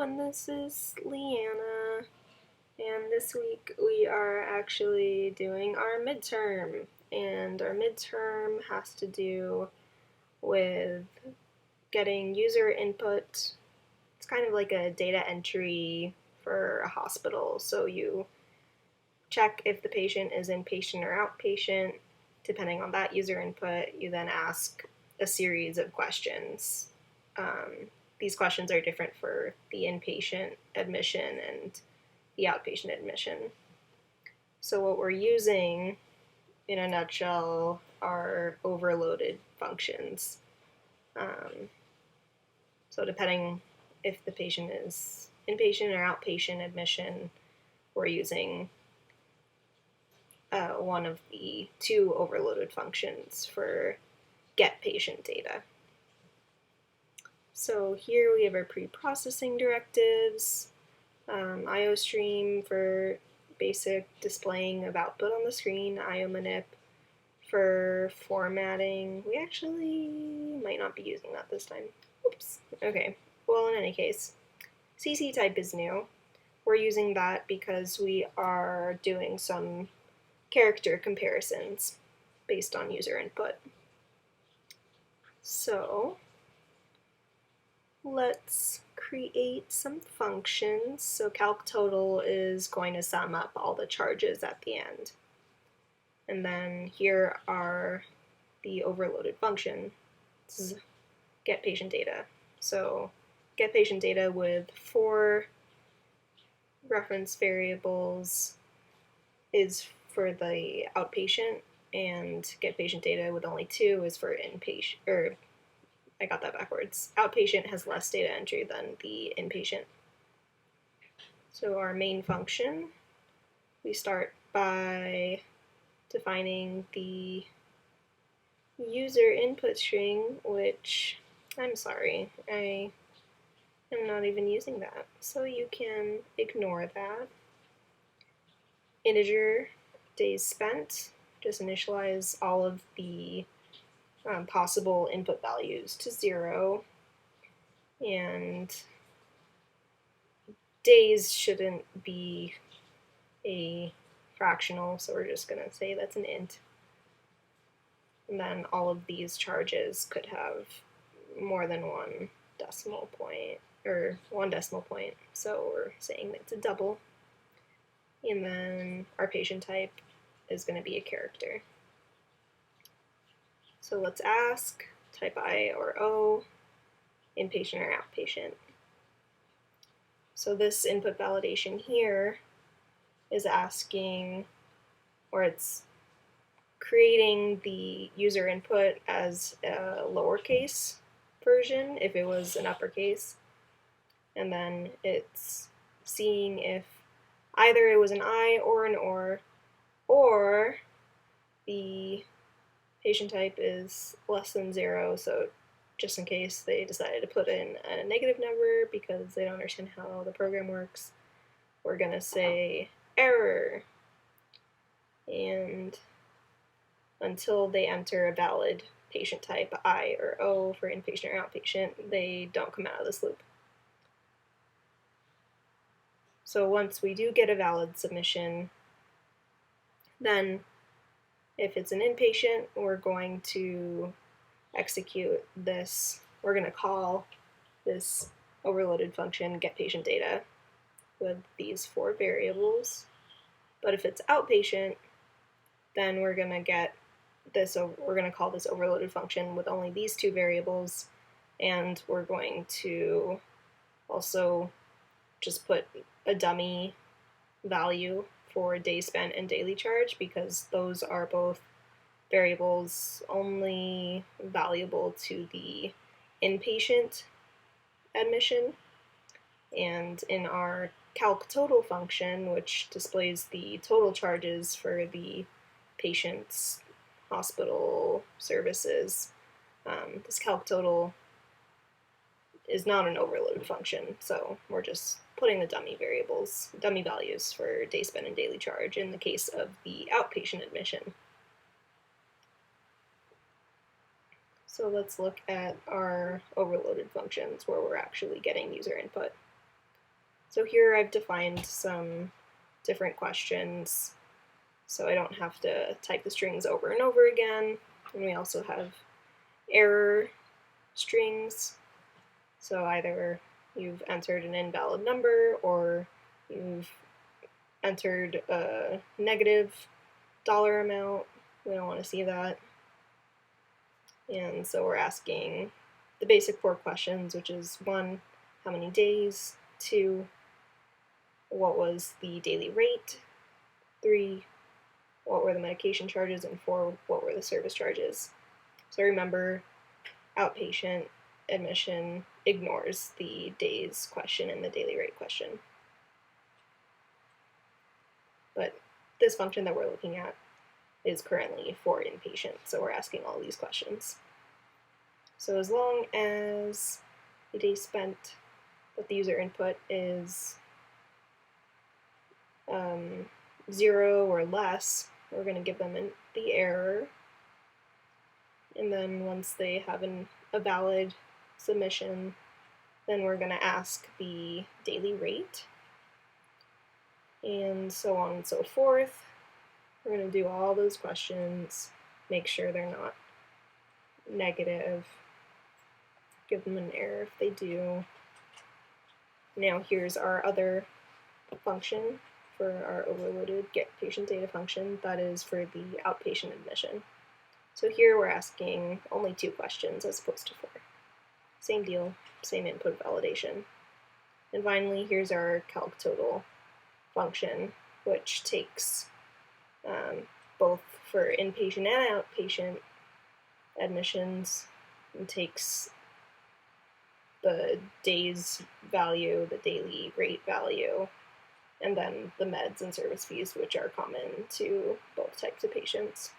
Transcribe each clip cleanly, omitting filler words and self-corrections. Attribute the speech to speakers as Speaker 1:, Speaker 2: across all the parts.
Speaker 1: everyone, this is Leanna, and this week we are actually doing our midterm, and our midterm has to do with getting user input. It's kind of like a data entry for a hospital, so you check if the patient is inpatient or outpatient. Depending on that user input, you then ask a series of questions. These questions are different for the inpatient admission and the outpatient admission. So what we're using, in a nutshell, are overloaded functions. So depending if the patient is inpatient or outpatient admission, we're using one of the two overloaded functions for get patient data. So here we have our pre-processing directives, IO stream for basic displaying of output on the screen, IO manip for formatting. We actually might not be using that this time. Oops. Okay. Well, in any case, CC type is new. We're using that because we are doing some character comparisons based on user input. So let's create some functions. So calc total is going to sum up all the charges at the end. And then here are the overloaded functions. Get patient data. So get patient data with 4 reference variables is for the outpatient, and get patient data with only 2 is for inpatient, or I got that backwards. Outpatient has less data entry than the inpatient. So our main function, we start by defining the user input string, which, I'm sorry, I am not even using that. So you can ignore that. Integer, days spent, just initialize all of the possible input values to 0, and days shouldn't be a fractional, so we're just going to say that's an int. And then all of these charges could have more than one decimal point, or 1 decimal point, so we're saying that it's a double. And then our patient type is going to be a character. So let's ask, type I or O, inpatient or outpatient. So this input validation here is asking, or it's creating the user input as a lowercase version if it was an uppercase, and then it's seeing if either it was an I or an or the patient type is less than 0, so just in case they decided to put in a negative number because they don't understand how the program works, we're going to say error. And until they enter a valid patient type I or O for inpatient or outpatient, they don't come out of this loop. So once we do get a valid submission, then if it's an inpatient, we're going to execute this. We're going to call this overloaded function get patient data with these 4 variables. But if it's outpatient, then we're going to get this. We're going to call this overloaded function with only these 2 variables, and we're going to also just put a dummy value for day spent and daily charge, because those are both variables only valuable to the inpatient admission. And in our calc total function, which displays the total charges for the patient's hospital services, this calc total is not an overloaded function, so we're just putting the dummy values for day spent and daily charge in the case of the outpatient admission. So let's look at our overloaded functions where we're actually getting user input. So here I've defined some different questions so I don't have to type the strings over and over again. And we also have error strings. So either you've entered an invalid number or you've entered a negative dollar amount. We don't want to see that. And so we're asking the basic 4 questions, which is 1, how many days? 2, what was the daily rate? 3, what were the medication charges? And 4, what were the service charges? So remember, outpatient admission ignores the days question and the daily rate question. But this function that we're looking at is currently for inpatient, so we're asking all these questions. So as long as the days spent that the user input is 0 or less, we're going to give them the error. And then once they have a valid submission, then we're going to ask the daily rate, and so on and so forth. We're going to do all those questions, make sure they're not negative, give them an error if they do. Now here's our other function for our overloaded get patient data function, that is for the outpatient admission. So here we're asking only 2 questions as opposed to 4. Same deal, same input validation. And finally, here's our calc total function, which takes both for inpatient and outpatient admissions, and takes the days value, the daily rate value, and then the meds and service fees, which are common to both types of patients.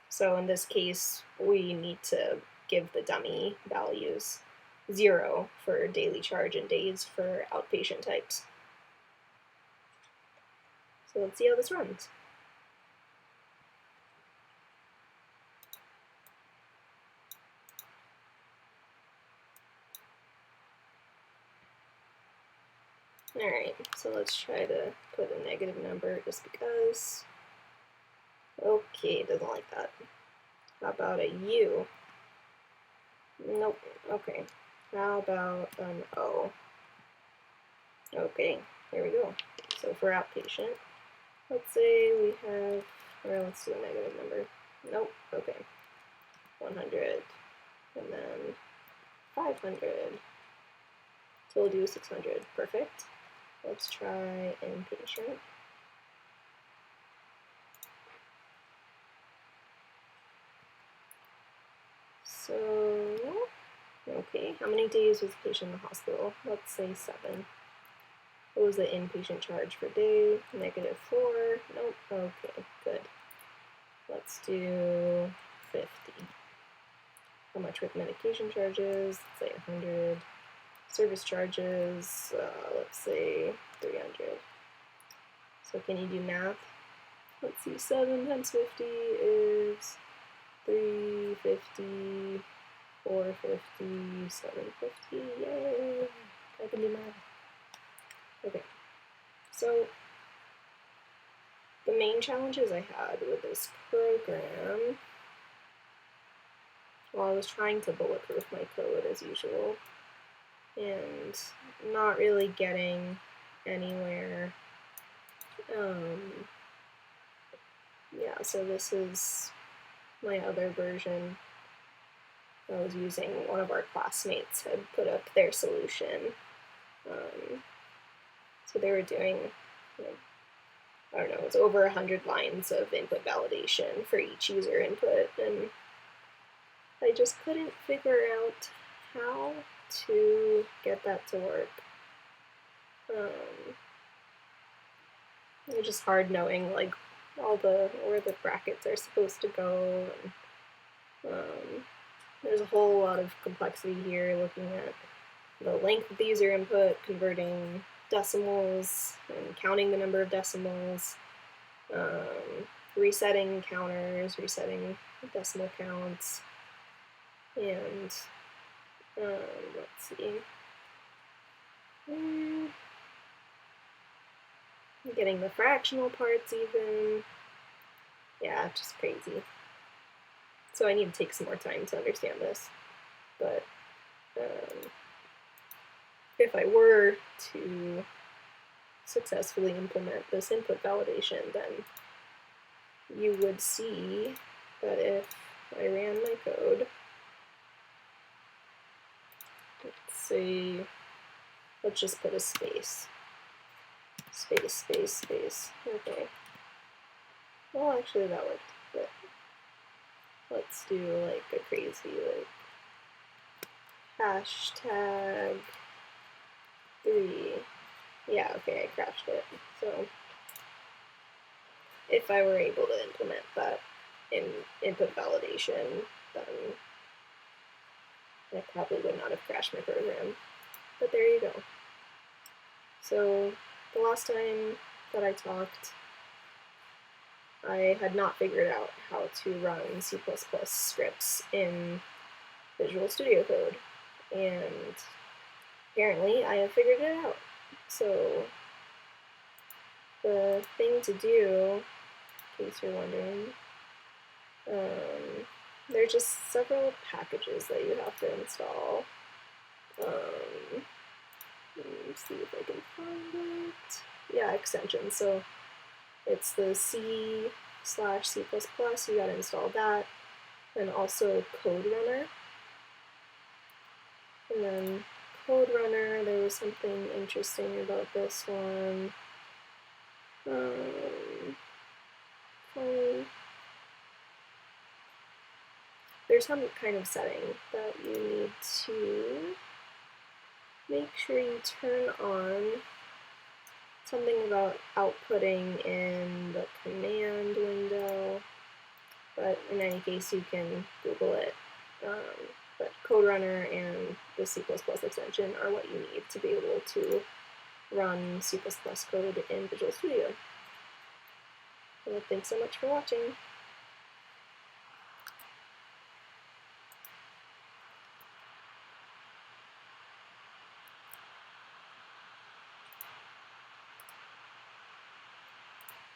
Speaker 1: So in this case, we need to give the dummy values 0 for daily charge and days for outpatient types. So let's see how this runs. Alright, so let's try to put a negative number just because. Okay, it doesn't like that. How about a U? Nope. Okay. How about an O? Okay, here we go. So for outpatient, let's say we have, or let's do a negative number. Nope. Okay. 100, and then 500. So we'll do 600. Perfect. Let's try inpatient. So, okay, how many days was the patient in the hospital? Let's say 7. What was the inpatient charge per day? -4. Nope. Okay, good. Let's do 50. How much were the medication charges? Let's say 100. Service charges, let's say 300. So can you do math? Let's see, 7 times 50 is 350, 450, 750, yay! I can do math. Okay, so the main challenges I had with this program, well, I was trying to bulletproof my code as usual, and not really getting anywhere. Yeah, so this is my other version. I was using, one of our classmates had put up their solution. So they were doing, I don't know, it was over 100 lines of input validation for each user input, and I just couldn't figure out how to get that to work. It's just hard knowing like where the brackets are supposed to go, and there's a whole lot of complexity here, looking at the length of the user input, converting decimals and counting the number of decimals, resetting counters, resetting decimal counts, and let's see. getting the fractional parts even. Yeah, just crazy. So I need to take some more time to understand this. But if I were to successfully implement this input validation, then you would see that if I ran my code, let's say, let's just put a space. Space, space, space. Okay. Well, actually that worked, but let's do like a crazy like hashtag 3. Yeah, okay, I crashed it. So if I were able to implement that in input validation, then I probably would not have crashed my program. But there you go. So the last time that I talked, I had not figured out how to run C++ scripts in Visual Studio Code, and apparently I have figured it out. So the thing to do, in case you're wondering, there are just several packages that you have to install. Let me see if I can find it. Yeah, extensions. So it's the C/C++, you gotta install that, and also Code Runner. And then Code Runner, there was something interesting about this one. There's some kind of setting that you need to make sure you turn on, something about outputting in the command window, but in any case you can Google it. But Code Runner and the C++ extension are what you need to be able to run C++ code in Visual Studio. So thanks so much for watching.